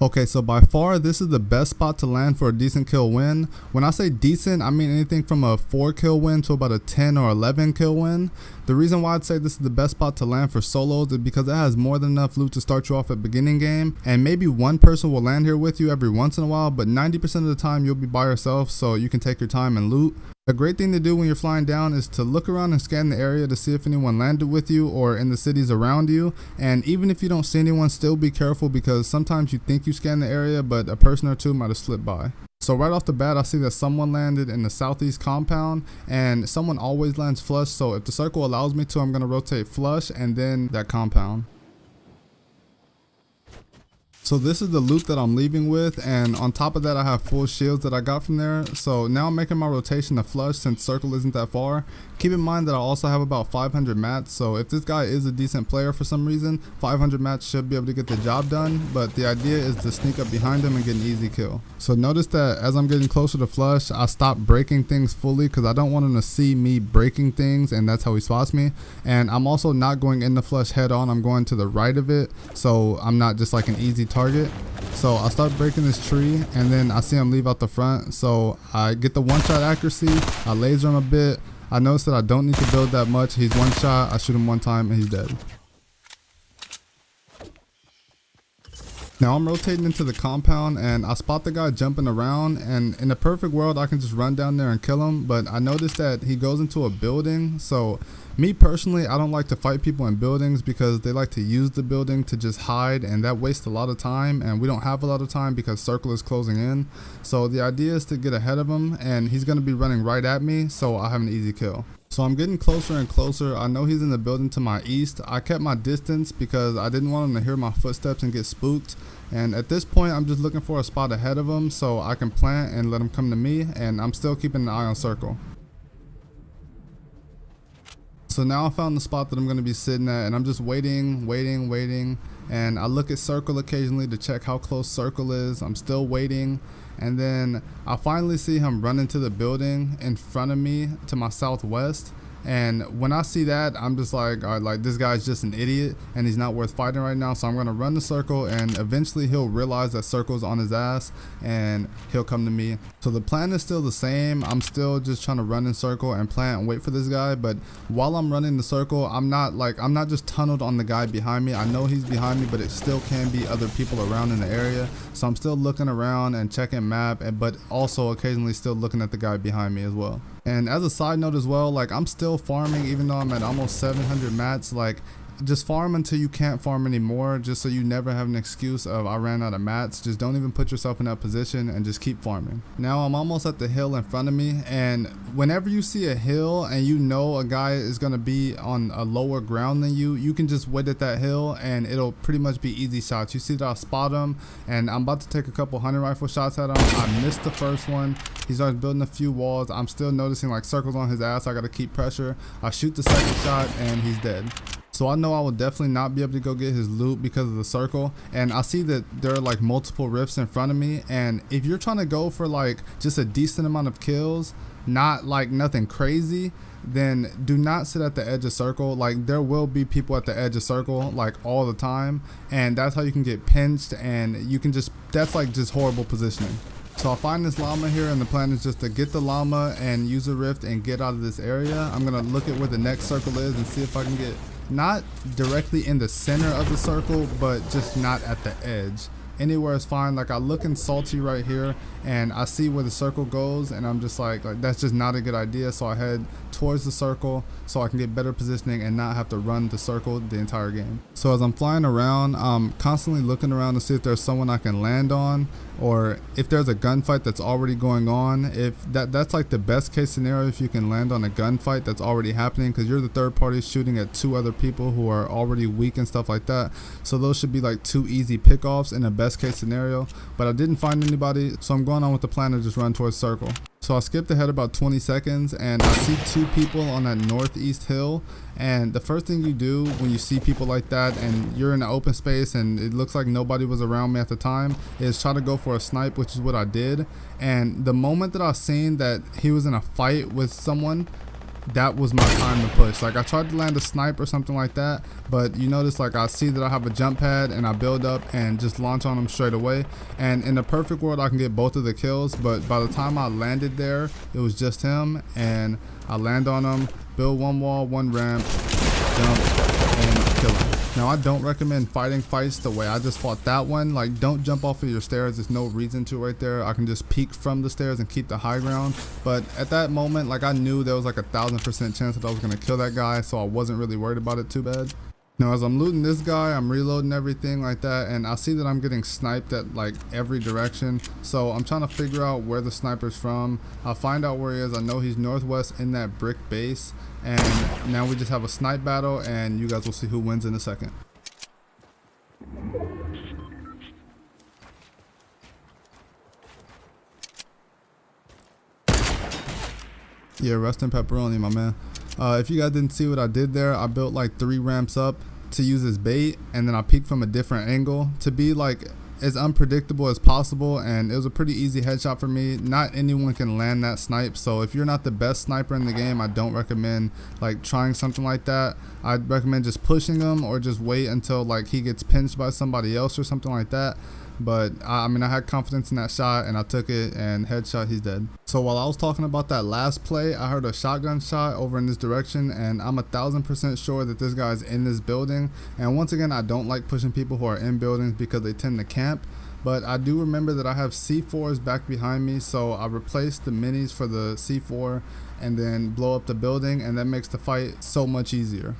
Okay, so by far this is the best spot to land for a decent kill win. When I say decent, I mean anything from a 4 kill win to about a 10 or 11 kill win. The reason why I'd say this is the best spot to land for solos is because it has more than enough loot to start you off at beginning game, and maybe one person will land here with you every once in a while, but 90% of the time you'll be by yourself, so you can take your time and loot. A great thing to do when you're flying down is to look around and scan the area to see if anyone landed with you or in the cities around you, and even if you don't see anyone, still be careful because sometimes you think you scan the area but a person or two might have slipped by. So right off the bat I see that someone landed in the southeast compound, and someone always lands flush, so if the circle allows me to, I'm going to rotate flush and then that compound. So this is the loot that I'm leaving with, and on top of that I have full shields that I got from there. So now I'm making my rotation to flush since circle isn't that far. Keep in mind that I also have about 500 mats, so if this guy is a decent player for some reason, 500 mats should be able to get the job done, but the idea is to sneak up behind him and get an easy kill. So notice that as I'm getting closer to flush, I stop breaking things fully because I don't want him to see me breaking things, and that's how he spots me. And I'm also not going in the flush head on, I'm going to the right of it, so I'm not just like an easy target. So I start breaking this tree, and then I see him leave out the front, so I get the one shot accuracy, I laser him a bit. I notice that I don't need to build that much. He's one shot, I shoot him one time and he's dead. Now I'm rotating into the compound and I spot the guy jumping around, and in a perfect world I can just run down there and kill him, but I noticed that he goes into a building. So me personally, I don't like to fight people in buildings because they like to use the building to just hide, and that wastes a lot of time, and we don't have a lot of time because circle is closing in. So the idea is to get ahead of him, and he's going to be running right at me, so I have an easy kill. So I'm getting closer and closer. I know he's in the building to my east. I kept my distance because I didn't want him to hear my footsteps and get spooked. And at this point, I'm just looking for a spot ahead of him so I can plant and let him come to me, and I'm still keeping an eye on circle. So now I found the spot that I'm going to be sitting at, and I'm just waiting, and I look at circle occasionally to check how close circle is. I'm still waiting, and then I finally see him run into the building in front of me to my southwest. And when I see that, I'm just like, all right, like this guy's just an idiot and he's not worth fighting right now. So I'm gonna run the circle, and eventually he'll realize that circle's on his ass and he'll come to me. So the plan is still the same. I'm still just trying to run in circle and plant and wait for this guy. But while I'm running the circle, I'm not just tunneled on the guy behind me. I know he's behind me, but it still can be other people around in the area. So I'm still looking around and checking map, but also occasionally still looking at the guy behind me as well. And as a side note as well, like I'm still farming even though I'm at almost 700 mats. Like just farm until you can't farm anymore, just so you never have an excuse of I ran out of mats. Just don't even put yourself in that position and just keep farming. Now I'm almost at the hill in front of me, and whenever you see a hill and you know a guy is going to be on a lower ground than you, you can just wait at that hill and it'll pretty much be easy shots. You see that I spot him and I'm about to take a couple hunting rifle shots at him. I missed the first one. He starts building a few walls. I'm still noticing like circles on his ass. I got to keep pressure. I shoot the second shot and he's dead. So I know I will definitely not be able to go get his loot because of the circle, and I see that there are like multiple rifts in front of me, and if you're trying to go for like just a decent amount of kills, not like nothing crazy, then do not sit at the edge of circle. Like there will be people at the edge of circle like all the time, and that's how you can get pinched, and you can just, that's like just horrible positioning. So I find this llama here, and the plan is just to get the llama and use a rift and get out of this area. I'm gonna look at where the next circle is and see if I can get not directly in the center of the circle, but just not at the edge. Anywhere is fine. Like I look in salty right here and I see where the circle goes, and I'm just like that's just not a good idea. So I head towards the circle so I can get better positioning and not have to run the circle the entire game. So as I'm flying around, I'm constantly looking around to see if there's someone I can land on, or if there's a gunfight that's already going on. If that's like the best case scenario, if you can land on a gunfight that's already happening, because you're the third party shooting at two other people who are already weak and stuff like that. So those should be like two easy pickoffs in a best case scenario, but I didn't find anybody, so I'm going on with the plan to just run towards circle. So I skipped ahead about 20 seconds and I see two people on that northeast hill, and the first thing you do when you see people like that and you're in an open space and it looks like nobody was around me at the time is try to go for a snipe, which is what I did. And the moment that I seen that he was in a fight with someone, that was my time to push. Like I tried to land a snipe or something like that, but you notice like I see that I have a jump pad and I build up and just launch on him straight away. And in the perfect world I can get both of the kills, but by the time I landed there, it was just him, and I land on him, build one wall, one ramp, jump, and kill him. Now I don't recommend fighting fights the way I just fought that one. Like don't jump off of your stairs, there's no reason to right there. I can just peek from the stairs and keep the high ground. But at that moment, like I knew there was like 1,000% chance that I was gonna kill that guy, so I wasn't really worried about it too bad. Now as I'm looting this guy, I'm reloading everything like that, and I see that I'm getting sniped at like every direction. So I'm trying to figure out where the sniper's from. I'll find out where he is. I know he's northwest in that brick base, and now we just have a snipe battle, and you guys will see who wins in a second. Yeah, rest in pepperoni, my man. If you guys didn't see what I did there, I built like 3 ramps up to use as bait, and then I peeked from a different angle to be like as unpredictable as possible, and it was a pretty easy headshot for me. Not anyone can land that snipe, so if you're not the best sniper in the game, I don't recommend like trying something like that. I'd recommend just pushing him or just wait until like he gets pinched by somebody else or something like that. But I mean, I had confidence in that shot and I took it, and headshot, he's dead. So while I was talking about that last play, I heard a shotgun shot over in this direction, and I'm 1,000% sure that this guy's in this building. And once again, I don't like pushing people who are in buildings because they tend to camp. But I do remember that I have C4s back behind me, so I replaced the minis for the C4 and then blow up the building, and that makes the fight so much easier.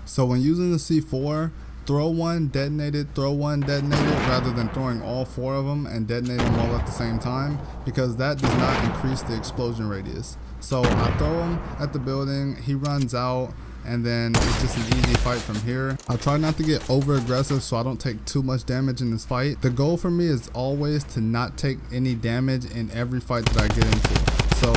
So when using the C4, throw one, detonate it, throw one, detonate it, rather than throwing all 4 of them and detonate them all at the same time, because that does not increase the explosion radius. So I throw him at the building, he runs out, and then it's just an easy fight from here. I try not to get over aggressive so I don't take too much damage in this fight. The goal for me is always to not take any damage in every fight that I get into. So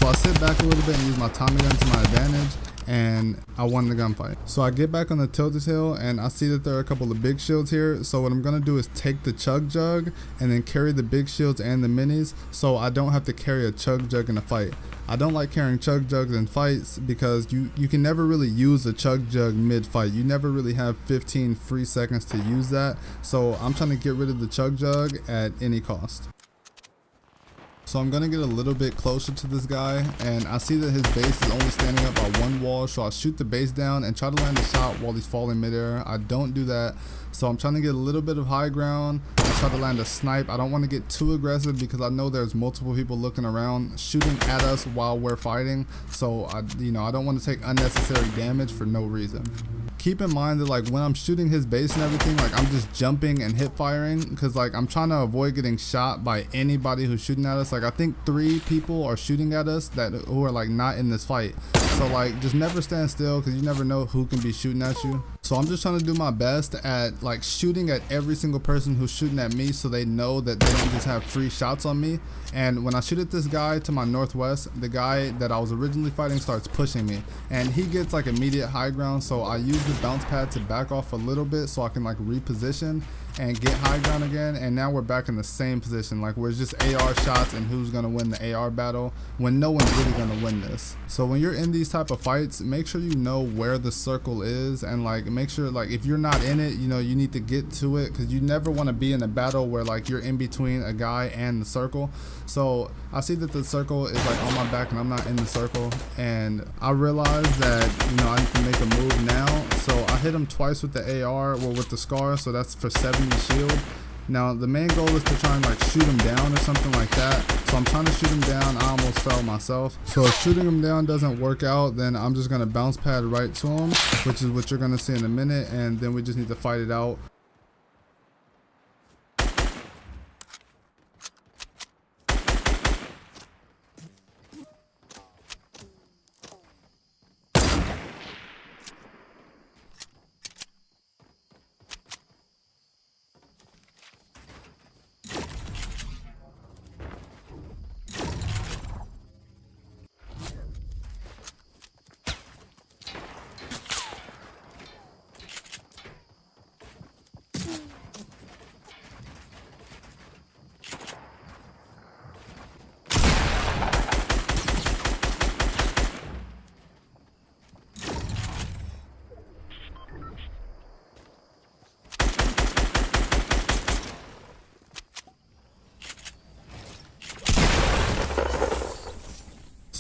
I sit back a little bit and use my Tommy gun to my advantage, and I won the gunfight. So I get back on the tilted hill and I see that there are a couple of big shields here. So what I'm gonna do is take the chug jug and then carry the big shields and the minis, so I don't have to carry a chug jug in a fight. I don't like carrying chug jugs in fights because you can never really use a chug jug mid fight. You never really have 15 free seconds to use that. So I'm trying to get rid of the chug jug at any cost. So I'm gonna get a little bit closer to this guy, and I see that his base is only standing up by 1 wall, so I'll shoot the base down and try to land a shot while he's falling midair. I don't do that, so I'm trying to get a little bit of high ground. I try to land a snipe. I don't want to get too aggressive because I know there's multiple people looking around shooting at us while we're fighting, so I don't want to take unnecessary damage for no reason. Keep in mind that like when I'm shooting his base and everything, like I'm just jumping and hip firing because like I'm trying to avoid getting shot by anybody who's shooting at us. Like I think 3 people are shooting at us who are like not in this fight. So like just never stand still because you never know who can be shooting at you. So I'm just trying to do my best at like shooting at every single person who's shooting at me, so they know that they don't just have free shots on me. And when I shoot at this guy to my northwest, the guy that I was originally fighting starts pushing me, and he gets like immediate high ground, so I use the bounce pad to back off a little bit so I can like reposition and get high ground again. And now we're back in the same position, like we're just AR shots and who's gonna win the AR battle when no one's really gonna win this. So when you're in these type of fights, make sure you know where the circle is, and like make sure like if you're not in it, you need to get to it, because you never want to be in a battle where like you're in between a guy and the circle. So I see that the circle is like on my back and I'm not in the circle, and I realize that I need to make a move now. So I hit him twice with the AR, well with the scar, so that's for 70 shield. Now the main goal is to try and like shoot him down or something like that. So I'm trying to shoot him down. I almost fell myself. So if shooting him down doesn't work out, then I'm just gonna bounce pad right to him, which is what you're gonna see in a minute, and then we just need to fight it out.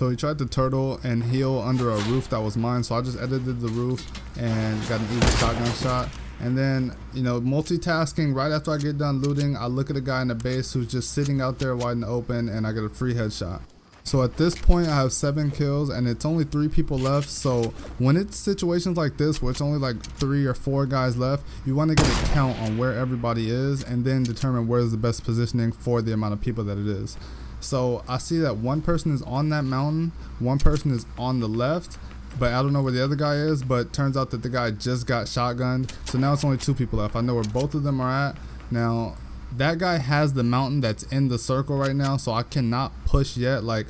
So he tried to turtle and heal under a roof that was mine, so I just edited the roof and got an easy shotgun shot. And then, you know, multitasking, right after I get done looting, I look at a guy in the base who's just sitting out there wide and open, and I get a free headshot. So at this point I have 7 kills and it's only 3 people left. So when it's situations like this where it's only like 3 or 4 guys left, you want to get a count on where everybody is and then determine where's the best positioning for the amount of people that it is. So I see that one person is on that mountain, one person is on the left, but I don't know where the other guy is, but turns out that the guy just got shotgunned. So now it's only 2 people left. I know where both of them are at. Now that guy has the mountain that's in the circle right now, so I cannot push yet. Like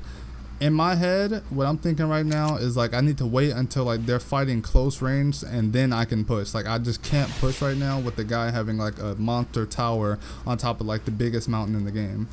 in my head, what I'm thinking right now is like I need to wait until like they're fighting close range and then I can push. Like I just can't push right now with the guy having like a monster tower on top of like the biggest mountain in the game.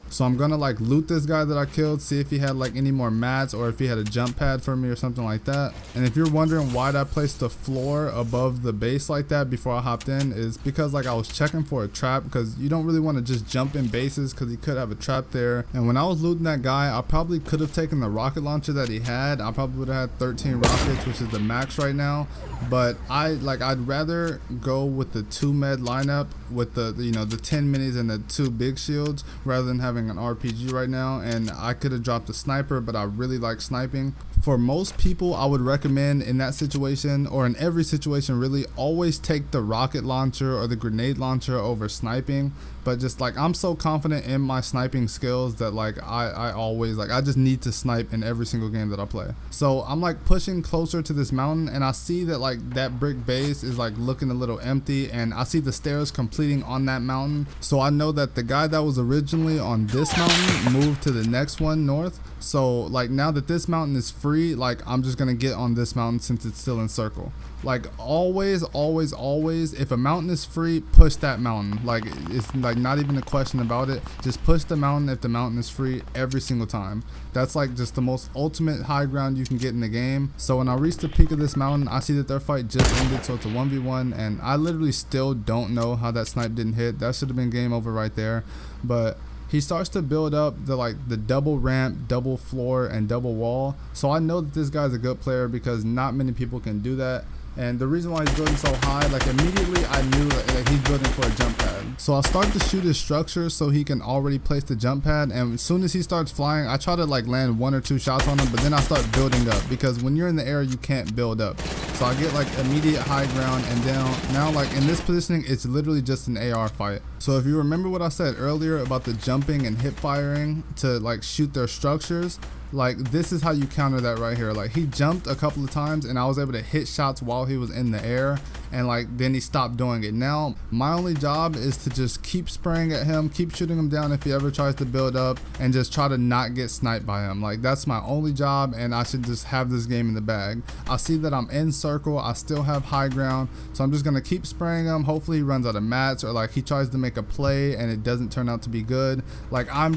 So I'm gonna like loot this guy that I killed, see if he had like any more mats or if he had a jump pad for me or something like that. And if you're wondering why I placed the floor above the base like that before I hopped in, is because like I was checking for a trap, because you don't really want to just jump in bases because he could have a trap there. And when I was looting that guy, I probably could have taken the rocket launcher that he had. I probably would have had 13 rockets, which is the max right now. But I'd rather go with the 2 med lineup with the, you know, the 10 minis and the 2 big shields rather than having an RPG right now. And I could have dropped a sniper, but I really like sniping. For most people, I would recommend in that situation, or in every situation really, always take the rocket launcher or the grenade launcher over sniping. But just like I'm so confident in my sniping skills that like I always like I just need to snipe in every single game that I play. So I'm like pushing closer to this mountain and I see that like that brick base is like looking a little empty, and I see the stairs completing on that mountain. So I know that the guy that was originally on this mountain moved to the next one north. So like now that this mountain is free, like I'm just gonna get on this mountain since it's still in circle. Like always, if a mountain is free, push that mountain. Like it's like not even a question about it. Just push the mountain if the mountain is free every single time. That's like just the most ultimate high ground you can get in the game. So when I reach the peak of this mountain, I see that their fight just ended, so it's a 1v1, and I literally still don't know how that snipe didn't hit. That should have been game over right there. But he starts to build up the double ramp, double floor, and double wall. So I know that this guy's a good player because not many people can do that. And the reason why he's building so high, like immediately I knew like he's building for a jump pad. So I'll start to shoot his structure so he can already place the jump pad, and as soon as he starts flying, I try to like land 1 or 2 shots on him, but then I start building up, because when you're in the air you can't build up. So I get like immediate high ground, and now like in this positioning it's literally just an AR fight. So if you remember what I said earlier about the jumping and hip firing to like shoot their structures, like this is how you counter that right here. Like he jumped a couple of times and I was able to hit shots while he was in the air, and like then he stopped doing it. Now my only job is to just keep spraying at him, keep shooting him down if he ever tries to build up, and just try to not get sniped by him. Like that's my only job, and I should just have this game in the bag. I see that I'm in circle, I still have high ground, so I'm just gonna keep spraying him. Hopefully he runs out of mats, or like he tries to make a play and it doesn't turn out to be good. Like I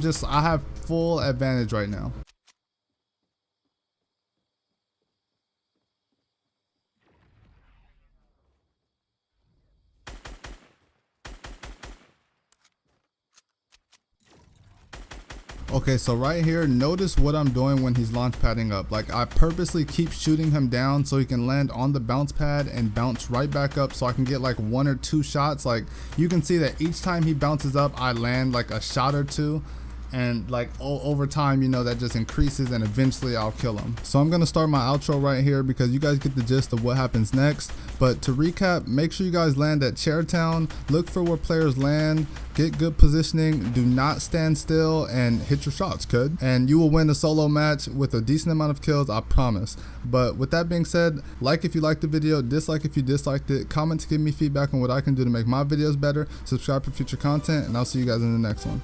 have full advantage right now. Okay, so right here, notice what I'm doing when he's launch padding up. Like I purposely keep shooting him down so he can land on the bounce pad and bounce right back up, so I can get like 1 or 2 shots. Like you can see that each time he bounces up, I land like a shot or 2. And like over time, you know, that just increases and eventually I'll kill him. So I'm gonna start my outro right here because you guys get the gist of what happens next. But to recap, make sure you guys land at Chairtown, look for where players land, get good positioning, do not stand still, and hit your shots, kid. And you will win a solo match with a decent amount of kills, I promise. But with that being said, like if you liked the video, dislike if you disliked it, comment to give me feedback on what I can do to make my videos better, subscribe for future content, and I'll see you guys in the next one.